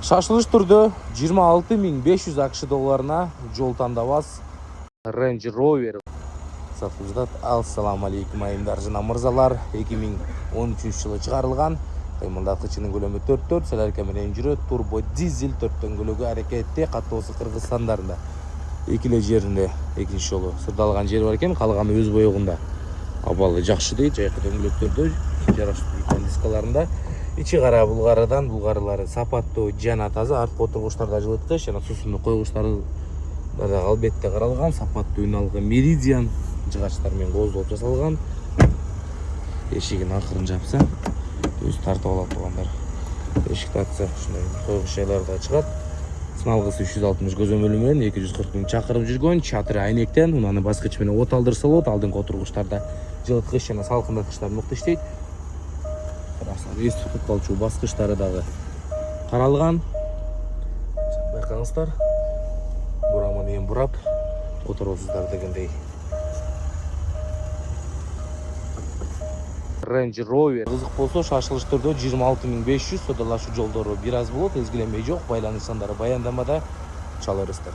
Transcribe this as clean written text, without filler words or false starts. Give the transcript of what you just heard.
Шашылыш түрдө 26.500 AQSh долларына жол тандабас Range Rover сатылып. Ассаламу алейкум айымдар жана мырзалар. 2013 жылы чыгарылган кыймылдаткычынын көлөмү 4 селерке менен жүрөт турбо дизель 4 дөңгөлөгү аракетте каттоосу Кыргызстандарында экиле жеринде экинчи жолу сырдалган жери бар экен, калганы өз боегунда. Абалы жакшы дейт, жайкы дөңгөлөктөрдө жараштуу дискаларында. Ичи кара булгарыдан булгарылары сапаттуу жана таза, артка отургучтарда жылыткыч жана суусундук койгучтары да албетте каралган, сапаттуу үналгы Meridian жыгачтар менен кооздолуп жасалган. Эшигин акырын жапса, өз тартып алат тургандар. Эшикти ачса, ушундай койгуч жайларда чыгат. Сыналгысы 360 көзөмөлү менен 240 000 чакырым жүргөн, чатыры айнектен, унаны баскыч менен от алдырса болот. Алдыңкы отургучтарда жылыткыч жана салкындаткычтар мыкты иштейт. Эстик туткалчу баскычтары дагы каралган. Байкаңыздар. Бурама менен бурап отуросуздар дегендей. Range Rover кызык болсо шашылыш түрдө 26.500 содалашуу жолдору бир аз болот, эзгилемей жок, байланыш сандары баяндамада чала бересиздер.